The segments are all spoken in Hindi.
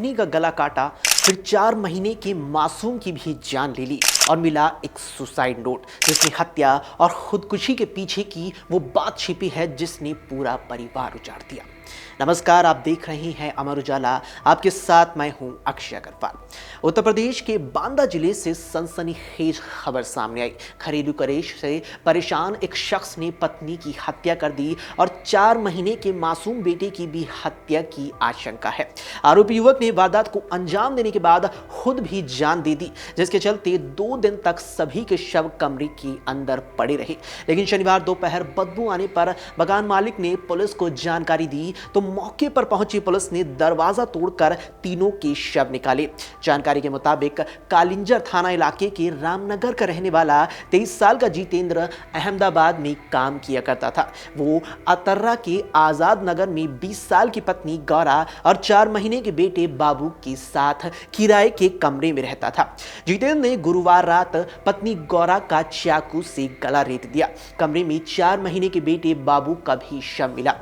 पत्नी का गला काटा, फिर 4 महीने के मासूम की भी जान ले ली और मिला एक सुसाइड नोट जिसमें हत्या और खुदकुशी के पीछे की वो बात छिपी है जिसने पूरा परिवार उजाड़ दिया। नमस्कार, आप देख रहे हैं अमर उजाला, आपके साथ मैं हूं अक्षय अग्रवाल। उत्तर प्रदेश के बांदा जिले से सनसनीखेज खबर सामने आई। घरेलू कलेश से परेशान एक शख्स ने पत्नी की हत्या कर दी और 4 महीने के मासूम बेटे की भी हत्या की आशंका है। आरोपी युवक ने वारदात को अंजाम देने के बाद खुद भी जान दे दी, जिसके चलते 2 दिन तक सभी के शव कमरे के अंदर पड़े रहे। लेकिन शनिवार दोपहर बदबू आने पर मकान मालिक ने पुलिस को जानकारी दी तो मौके पर पहुंची पुलिस ने दरवाजा तोड़कर तीनों के शव निकाले। जानकारी के मुताबिक कालिंजर थाना इलाके के रामनगर का रहने वाला 23 साल का जितेंद्र अहमदाबाद में काम किया करता था। वो अतर्रा के आजाद नगर में 20 साल की पत्नी गौरा और 4 महीने के बेटे बाबू के साथ किराए के कमरे में रहता था। जितेंद्र ने गुरुवार रात पत्नी गौरा का चाकू से गला रेत दिया। कमरे में 4 महीने के बेटे बाबू का भी शव मिला।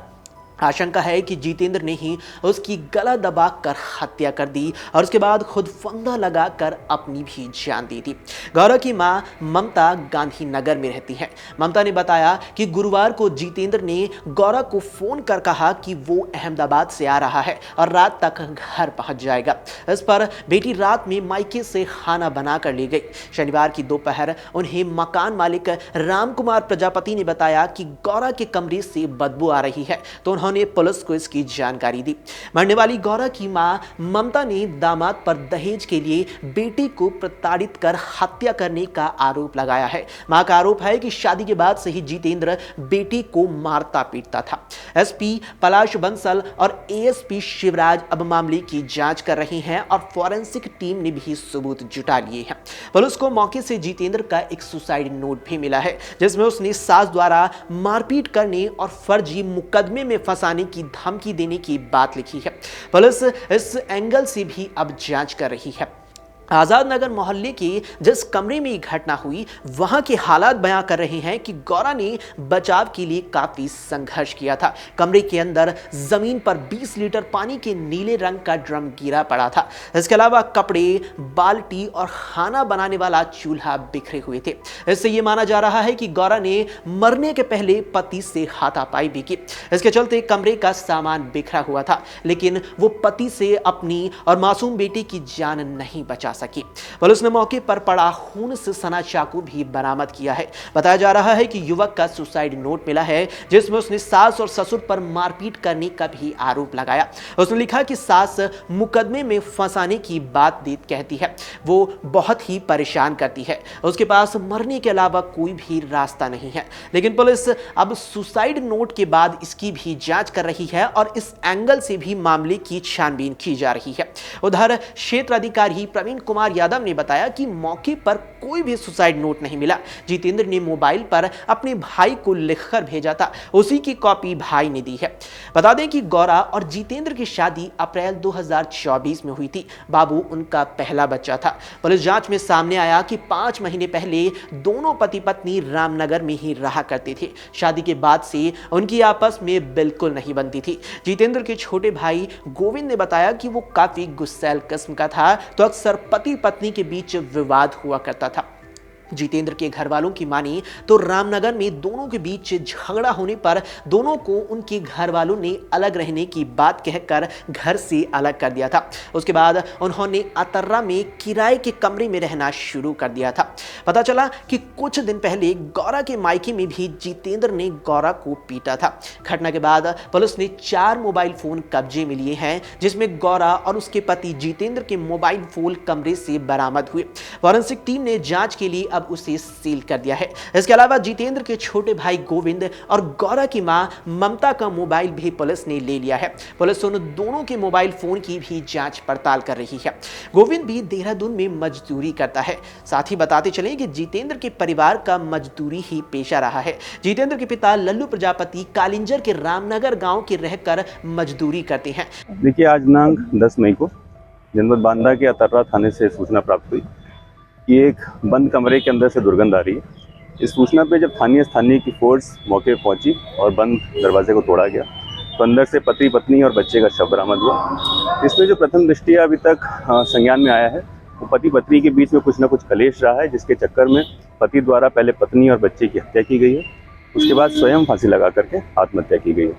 आशंका है कि जितेंद्र ने ही उसकी गला दबाकर हत्या कर दी और उसके बाद खुद फंदा लगाकर अपनी भी जान दे दी। गौरा की मां ममता गांधीनगर में रहती है। ममता ने बताया कि गुरुवार को जितेंद्र ने गौरा को फोन कर कहा कि वो अहमदाबाद से आ रहा है और रात तक घर पहुंच जाएगा। इस पर बेटी रात में मायके से खाना बनाकर ले गई। शनिवार की दोपहर उन्हें मकान मालिक राम कुमार प्रजापति ने बताया कि गौरा के कमरे से बदबू आ रही है, तो उन्होंने पुलिस को इसकी जानकारी दी। मरने वाली गौरा की मां ममता ने दामाद पर दहेज के लिए बेटी को प्रताड़ित कर हत्या करने का आरोप लगाया है। मां का आरोप है कि शादी के बाद से ही जितेंद्र बेटी को मारता पीटता था। एसपी पलाश बंसल और एएसपी शिवराज अब मामले की जांच कर रहे हैं और फॉरेंसिक टीम ने भी सबूत जुटा लिए हैं। पुलिस को मौके से जितेंद्र का एक सुसाइड नोट भी मिला है, जिसमें उसने सास द्वारा मारपीट करने और फर्जी मुकदमे में फंसाने की धमकी देने की बात लिखी है। पुलिस इस एंगल से भी अब जांच कर रही है। आजाद नगर मोहल्ले के जिस कमरे में घटना हुई वहां के हालात बयां कर रहे हैं कि गौरा ने बचाव के लिए काफी संघर्ष किया था। कमरे के अंदर जमीन पर 20 लीटर पानी के नीले रंग का ड्रम गिरा पड़ा था। इसके अलावा कपड़े, बाल्टी और खाना बनाने वाला चूल्हा बिखरे हुए थे। इससे यह माना जा रहा है कि गौरा ने मरने के पहले पति से हाथापाई भी की। इसके चलते कमरे का सामान बिखरा हुआ था, लेकिन वो पति से अपनी और मासूम बेटी की जान नहीं बचा सकी। पुलिस ने मौके पर पड़ा खून से सना चाकू भी बरामद किया है। बताया जा रहा है कि युवक का सुसाइड नोट मिला है, जिसमें उसने सास और ससुर पर मारपीट करने का भी आरोप लगाया। उसने लिखा कि सास मुकदमे में फंसाने की बात कहती है, वो बहुत ही परेशान करती है, उसके पास मरने के अलावा कोई भी रास्ता नहीं है। लेकिन पुलिस अब सुसाइड नोट के बाद इसकी भी जांच कर रही है और इस एंगल से भी मामले की छानबीन की जा रही है। उधर क्षेत्र अधिकारी प्रवीण कुमार यादव ने बताया कि मौके पर कोई भी सुसाइड नोट नहीं मिला। जितेंद्र ने मोबाइल पर अपने भाई को लिखकर भेजा था, उसी की कॉपी भाई ने दी है। बता दें कि गौरा और जितेंद्र की शादी अप्रैल 2024 में हुई थी। बाबू उनका पहला बच्चा था। पुलिस जांच में सामने आया कि 5 महीने पहले दोनों पति पत्नी रामनगर में ही रहा करते थे। शादी के बाद से उनकी आपस में बिल्कुल नहीं बनती थी। जितेंद्र के छोटे भाई गोविंद ने बताया कि वो काफी गुस्सैल किस्म का था, तो अक्सर पति पत्नी के बीच विवाद हुआ करता था। जितेंद्र के घर वालों की मानी तो रामनगर में दोनों के बीच झगड़ा होने पर दोनों को उनके घर वालों ने अलग रहने की बात कहकर घर से अलग कर दिया था। उसके बाद उन्होंने अतर्रा में किराए के कमरे में रहना शुरू कर दिया था। पता चला कि कुछ दिन पहले गौरा के मायके में भी जितेंद्र ने गौरा को पीटा था। घटना के बाद पुलिस ने 4 मोबाइल फोन कब्जे में लिए हैं, जिसमें गौरा और उसके पति जितेंद्र के मोबाइल फोन कमरे से बरामद हुए। फॉरेंसिक टीम ने जांच के लिए उसे सील कर दिया है। इसके अलावा जितेंद्र के छोटे भाई गोविंद और गौरा की मां ममता का मोबाइल भी पुलिस ने ले लिया है। पुलिस उन दोनों के मोबाइल फोन की भी जांच पड़ताल कर रही है। गोविंद भी देहरादून में मजदूरी करता है। साथ ही बताते चले कि जितेंद्र के परिवार का मजदूरी ही पेशा रहा है। जितेंद्र के पिता लल्लू प्रजापति कालिंजर के रामनगर गांव के रहकर मजदूरी करते हैं। देखिए, आज दिनांक 10 मई को जनपद बांदा के अतर्रा थाने से सूचना प्राप्त हुई कि एक बंद कमरे के अंदर से दुर्गंध आ रही है। इस सूचना पे जब स्थानीय की फोर्स मौके पर पहुंची और बंद दरवाजे को तोड़ा गया, तो तो अंदर से पति पत्नी और बच्चे का शव बरामद हुआ। इसमें जो प्रथम दृष्टिया अभी तक संज्ञान में आया है वो पति पत्नी के बीच में कुछ ना कुछ कलेश रहा है, जिसके चक्कर में पति द्वारा पहले पत्नी और बच्चे की हत्या की गई है, उसके बाद स्वयं फांसी लगा करके आत्महत्या की गई है।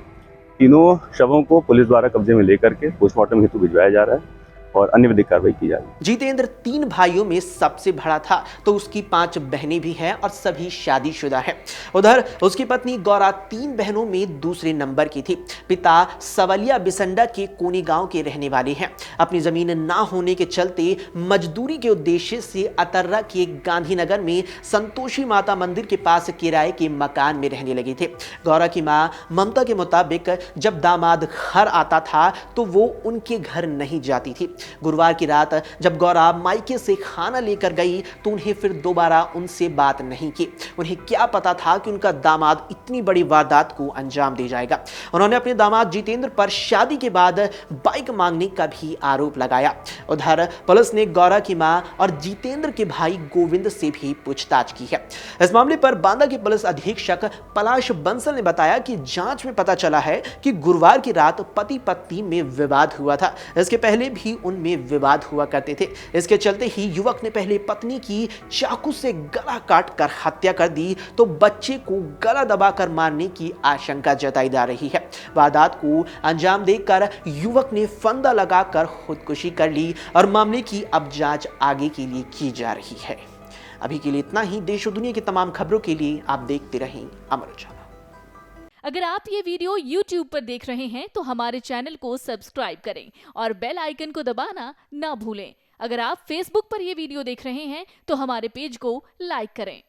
तीनों शवों को पुलिस द्वारा कब्जे में लेकर के पोस्टमार्टम हेतु भिजवाया जा रहा है और अन्य विधिक कार्रवाई की जा रही है। जितेंद्र 3 भाइयों में सबसे बड़ा था, तो उसकी 5 बहनें भी हैं और सभी शादीशुदा हैं। उधर उसकी पत्नी गौरा 3 बहनों में दूसरे नंबर की थी। पिता सवलिया बिसंडा के कोनी गांव के रहने वाले हैं। अपनी जमीन ना होने के चलते मजदूरी के उद्देश्य से अतर्रा के गांधीनगर में संतोषी माता मंदिर के पास किराए के मकान में रहने लगे थे। गौरा की मां ममता के मुताबिक जब दामाद घर आता था तो वो उनके घर नहीं जाती थी। गुरुवार की रात जब गौरा मायके से खाना लेकर गई तो उन्हें फिर दोबारा उनसे बात नहीं की। उन्हें क्या पता था कि उनका दामाद इतनी बड़ी वारदात को अंजाम दे जाएगा। उन्होंने अपने दामाद जितेंद्र पर शादी के बाद बाइक मांगने का भी आरोप लगाया। उधर पुलिस ने गौरा की मां और जितेंद्र के भाई गोविंद से भी पूछताछ की है। इस मामले पर बांदा के पुलिस अधीक्षक पलाश बंसल ने बताया कि जांच में पता चला है कि गुरुवार की रात पति पत्नी में विवाद हुआ था। इसके पहले भी उनमें विवाद हुआ करते थे। इसके चलते ही युवक ने पहले पत्नी की चाकू से गला काटकर हत्या कर दी तो बच्चे को गला दबाकर मारने की आशंका जताई जा रही है। वारदात को अंजाम देकर युवक ने फंदा लगाकर खुदकुशी कर ली और मामले की अब जांच आगे के लिए की जा रही है। अभी के लिए इतना ही। देश और दुनिया की तमाम खबरों के लिए आप देखते रहें अमर उजाला। अगर आप ये वीडियो YouTube पर देख रहे हैं तो हमारे चैनल को सब्सक्राइब करें और बेल आइकन को दबाना ना भूलें। अगर आप Facebook पर ये वीडियो देख रहे हैं तो हमारे पेज को लाइक करें।